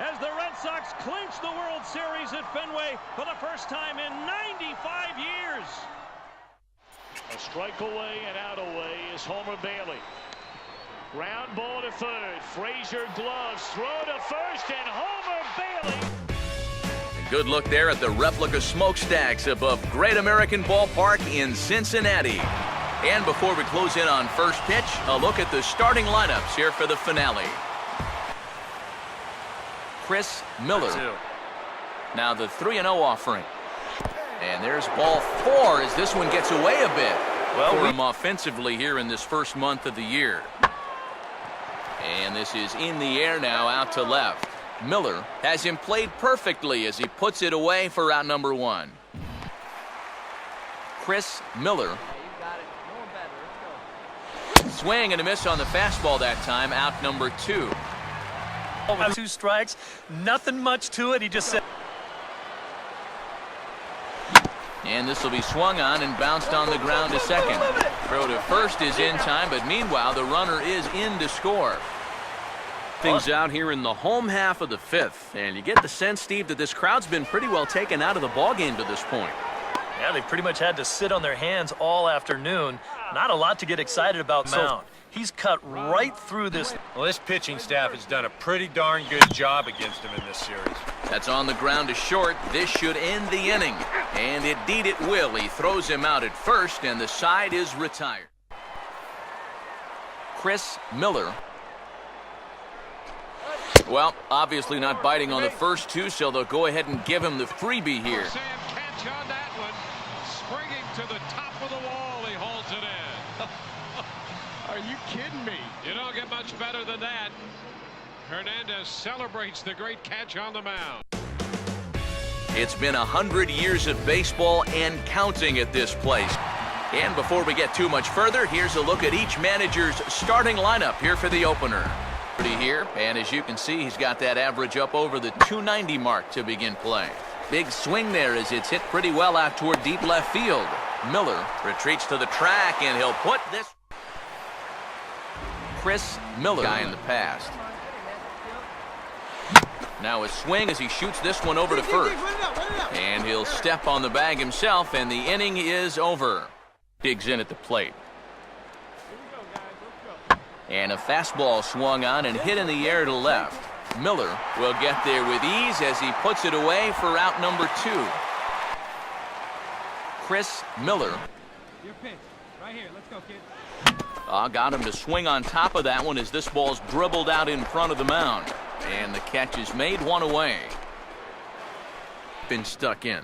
as the Red Sox clinch the World Series at Fenway for the first time in 95 years. A strike away and out away is Homer Bailey. Ground ball to third. Frazier gloves. Throw to first, and Homer Bailey. A good look there at the replica smokestacks above Great American Ballpark in Cincinnati. And before we close in on first pitch, a look at the starting lineups here for the finale. Chris Miller. Now the 3-0 offering. And there's ball 4 as this one gets away a bit for him offensively here in this first month of the year. And this is in the air now out to left. Miller has him played perfectly as he puts it away for out number 1. Chris Miller. Swing and a miss on the fastball that time, out number 2. With 2 strikes, nothing much to it. He just said. And this will be swung on and bounced on the ground to second. Throw to first is in time, but meanwhile the runner is in to score. Things out here in the home half of the 5th, and you get the sense, Steve, that this crowd's been pretty well taken out of the ballgame to this point. Yeah, they pretty much had to sit on their hands all afternoon. Not a lot to get excited about. Mound. He's cut right through this. Well, this pitching staff has done a pretty darn good job against him in this series. That's on the ground to short. This should end the inning. And indeed it will. He throws him out at first, and the side is retired. Chris Miller. Well, obviously not biting on the first 2, so they'll go ahead and give him the freebie here. Sam catch on that one. Springing to the top of the wall, he hauls it in. Are you kidding me? You don't get much better than that. Hernandez celebrates the great catch on the mound. It's been 100 years of baseball and counting at this place. And before we get too much further, here's a look at each manager's starting lineup here for the opener. Here, and as you can see, he's got that average up over the 290 mark to begin play. Big swing there as it's hit pretty well out toward deep left field. Miller retreats to the track, and he'll put this. Chris Miller, guy in the past. Now a swing as he shoots this one over to first. And he'll step on the bag himself, and the inning is over. Digs in at the plate. And a fastball swung on and hit in the air to left. Miller will get there with ease as he puts it away for out number 2. Chris Miller. Your pitch. Right here. Let's go, kid. Got him to swing on top of that one as this ball's dribbled out in front of the mound. And the catch is made, 1 away. Been stuck in.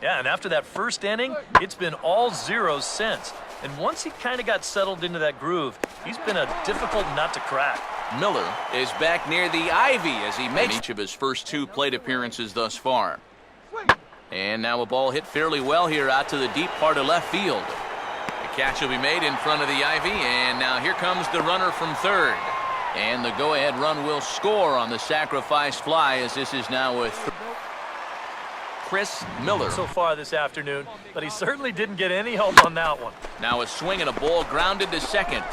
Yeah, and after that first inning, it's been all zeros since. And once he kind of got settled into that groove, he's been a difficult nut to crack. Miller is back near the ivy as he makes each of his first 2 plate appearances thus far. And now a ball hit fairly well here out to the deep part of left field. The catch will be made in front of the ivy, and now here comes the runner from third. And the go-ahead run will score on the sacrifice fly as this is now a Chris Miller. So far this afternoon, but he certainly didn't get any help on that one. Now a swing and a ball grounded to second.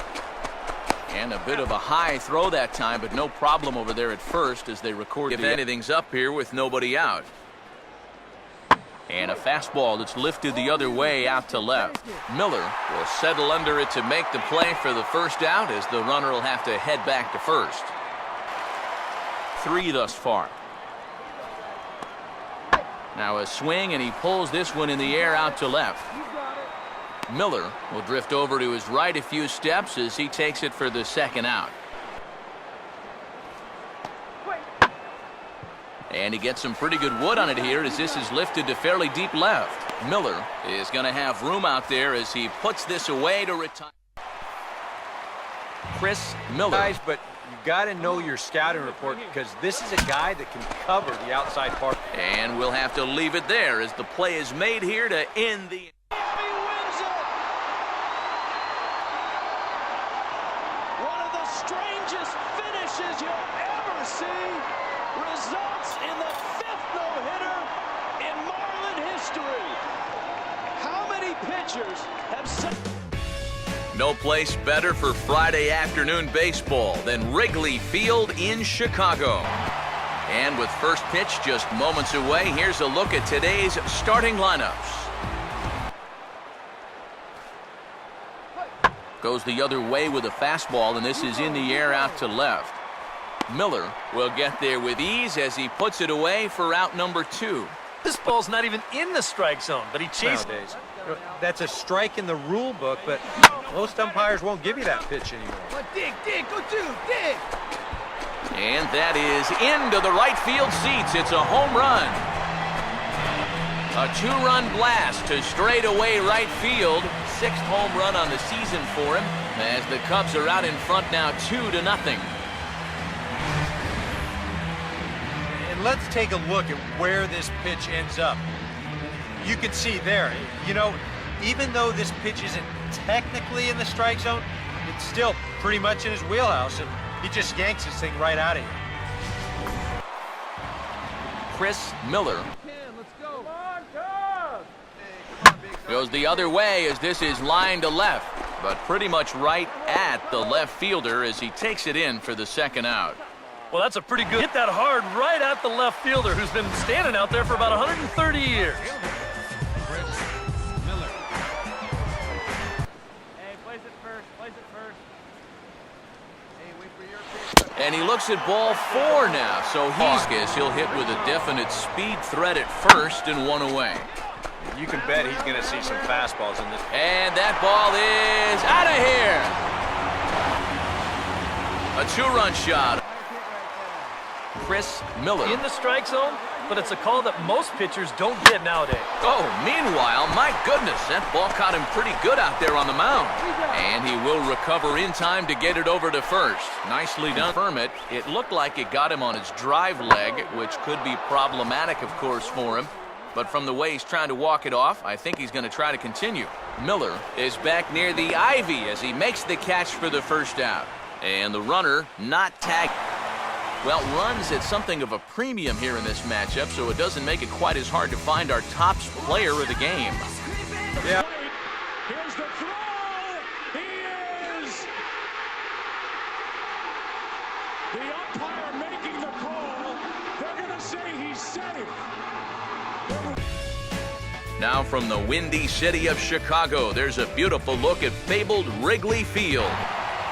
And a bit of a high throw that time, but no problem over there at first as they record if anything's up here with nobody out. And a fastball that's lifted the other way out to left. Miller will settle under it to make the play for the first out as the runner will have to head back to first. 3 thus far. Now a swing, and he pulls this one in the air out to left. Miller will drift over to his right a few steps as he takes it for the second out. And he gets some pretty good wood on it here as this is lifted to fairly deep left. Miller is going to have room out there as he puts this away to retire. Chris Miller. Guys, but you got to know your scouting report because this is a guy that can cover the outside part. And we'll have to leave it there as the play is made here to end the. He wins it! One of the strangest finishes you'll ever see. Results in the 5th no-hitter in Marlin history. How many pitchers have said? No place better for Friday afternoon baseball than Wrigley Field in Chicago. And with first pitch just moments away, here's a look at today's starting lineups. Goes the other way with a fastball, and this is in the air out to left. Miller will get there with ease as he puts it away for out number 2. This ball's not even in the strike zone, but he chases. Nowadays, that's a strike in the rule book, but most umpires won't give you that pitch anymore. Dig, go dig. And that is into the right field seats. It's a home run. A 2-run blast to straightaway right field. 6th home run on the season for him, as the Cubs are out in front now 2-0. And let's take a look at where this pitch ends up. You can see there, you know, even though this pitch isn't technically in the strike zone, it's still pretty much in his wheelhouse, and he just yanks this thing right out of here. Chris Miller Let's go. goes the other way as this is lined to left, but pretty much right at the left fielder as he takes it in for the second out. Well, that's a pretty good hit that hard right at the left fielder who's been standing out there for about 130 years. Miller. Hey, place it first. Hey, wait for your pitch. And he looks at ball 4 now, so he'll hit with a definite speed threat at first and 1 away. You can bet he's going to see some fastballs in this. And that ball is out of here. A 2-run shot. Chris Miller. In the strike zone, but it's a call that most pitchers don't get nowadays. Oh, meanwhile, my goodness, that ball caught him pretty good out there on the mound. And he will recover in time to get it over to first. Nicely done. Confirm it. It looked like it got him on his drive leg, which could be problematic, of course, for him. But from the way he's trying to walk it off, I think he's going to try to continue. Miller is back near the ivy as he makes the catch for the first out. And the runner not tagged. Well, runs at something of a premium here in this matchup, so it doesn't make it quite as hard to find our top player of the game. Yeah. Here's the throw. He is. The umpire making the call. They're going to say he's safe. Now from the windy city of Chicago, there's a beautiful look at fabled Wrigley Field.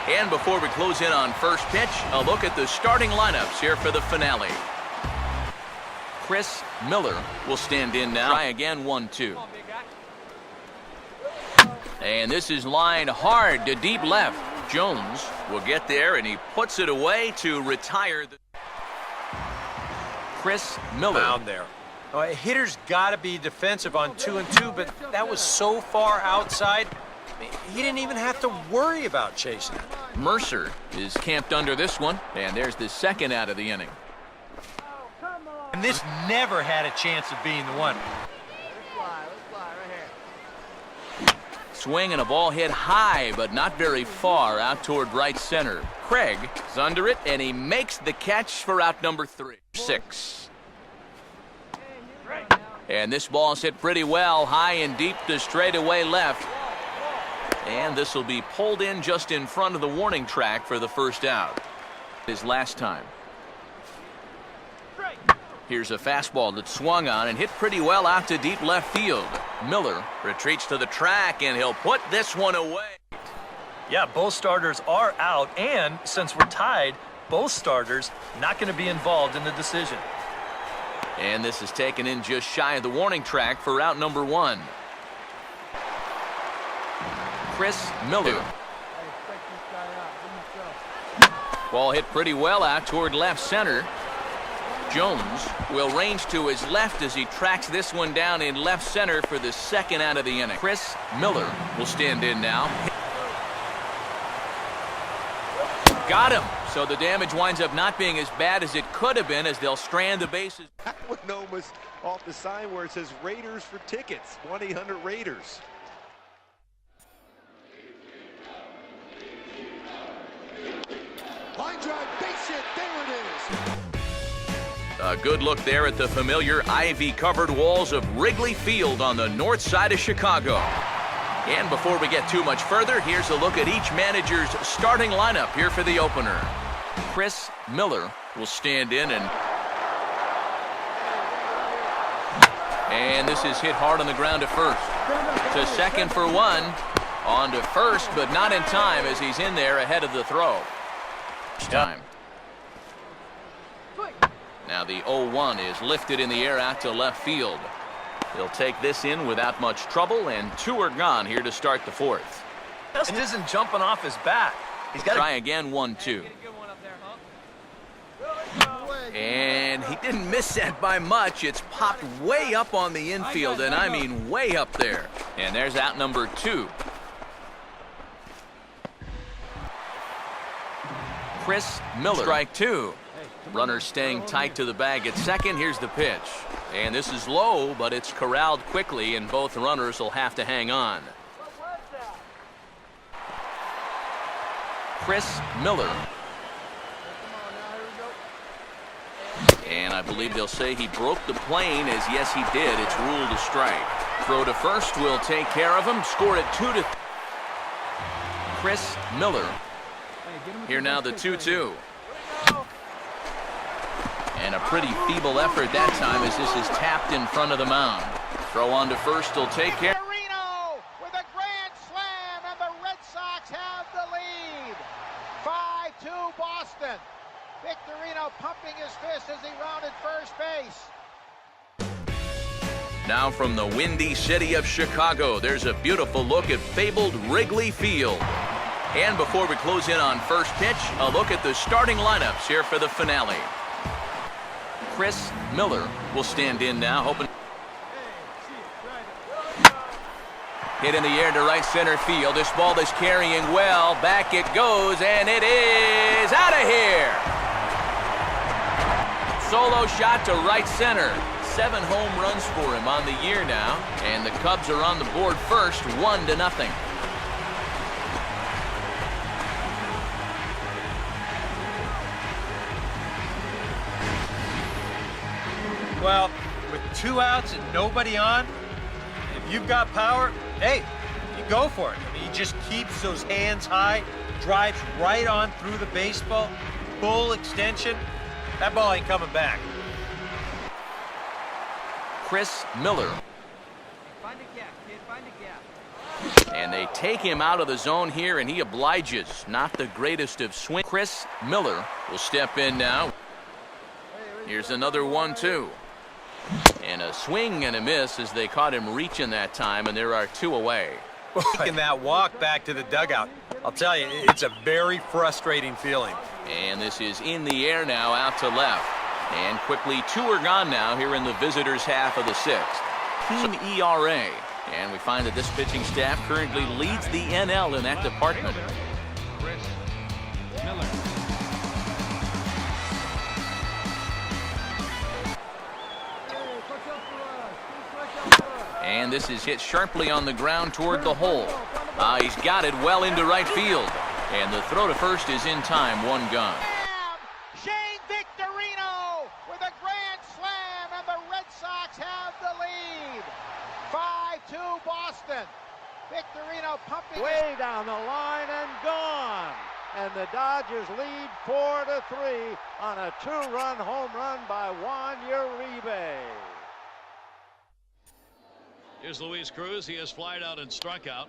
And before we close in on first pitch, a look at the starting lineups here for the finale. Chris Miller will stand in now. Try again, 1-2. And this is lined hard to deep left. Jones will get there, and he puts it away to retire. Chris Miller. Down there. A hitter's got to be defensive on 2-2, but that was so far outside, he didn't even have to worry about chasing it. Mercer is camped under this one, and there's the second out of the inning. And this never had a chance of being the one. Let's fly right here. Swing and a ball hit high, but not very far out toward right center. Craig is under it, and he makes the catch for out number 6. And this ball's hit pretty well, high and deep to straightaway left. And this will be pulled in just in front of the warning track for the first out. His last time. Here's a fastball that swung on and hit pretty well out to deep left field. Miller retreats to the track, and he'll put this one away. Yeah, both starters are out, and since we're tied, both starters not going to be involved in the decision. And this is taken in just shy of the warning track for out number 1. Chris Miller. Ball hit pretty well out toward left center. Jones will range to his left as he tracks this one down in left center for the second out of the inning. Chris Miller will stand in now. Got him. So the damage winds up not being as bad as it could have been, as they'll strand the bases. That one almost off the sign where it says Raiders for tickets. 1-800-Raiders. Line drive, base hit. There it is. A good look there at the familiar ivy-covered walls of Wrigley Field on the north side of Chicago. And before we get too much further, here's a look at each manager's starting lineup here for the opener. Chris Miller will stand in, and And this is hit hard on the ground to first. To second for one. On to first, but not in time as he's in there ahead of the throw. Time. Now the 0-1 is lifted in the air out to left field. He'll take this in without much trouble, and 2 are gone here to start the fourth. Just isn't jumping off his bat. He's got to try again, 1-2. And he didn't miss that by much. It's popped way up on the infield, and I mean way up there. And there's out number 2. Chris Miller. Strike 2. Runner staying tight to the bag at second. Here's the pitch. And this is low, but it's corralled quickly, and both runners will have to hang on. Chris Miller. And I believe they'll say he broke the plane, as yes he did. It's ruled a strike. Throw to first will take care of him. Score it 2-3. Chris Miller. Here now the 2-2. And a pretty feeble effort that time as this is tapped in front of the mound. Throw on to first will take care. Victorino with a grand slam, and the Red Sox have the lead. 5-2 Boston. Victorino pumping his fist as he rounded first base. Now from the windy city of Chicago, there's a beautiful look at fabled Wrigley Field. And before we close in on first pitch, a look at the starting lineups here for the finale. Chris Miller will stand in now, hoping. Hit in the air to right center field. This ball is carrying well. Back it goes, and it is out of here. Solo shot to right center. 7 home runs for him on the year now. And the Cubs are on the board first, 1-0. Well, with 2 outs and nobody on, if you've got power, hey, you go for it. I mean, he just keeps those hands high, drives right on through the baseball, full extension. That ball ain't coming back. Chris Miller. Find a gap, kid. Find a gap. And they take him out of the zone here, and he obliges. Not the greatest of swings. Chris Miller will step in now. Here's another 1-2. And a swing and a miss as they caught him reaching that time, and there are 2 away. Taking that walk back to the dugout, I'll tell you, it's a very frustrating feeling. And this is in the air now out to left. And quickly 2 are gone now here in the visitors' half of the 6th. Team ERA. And we find that this pitching staff currently leads the NL in that department. Chris Miller. And this is hit sharply on the ground toward the hole. He's got it well into right field. And the throw to first is in time, 1 gone. Shane Victorino with a grand slam, and the Red Sox have the lead. 5-2 Boston. Victorino pumping way down the line and gone. And the Dodgers lead 4-3 on a 2-run home run by Juan Uribe. Here's Luis Cruz. He has flied out and struck out.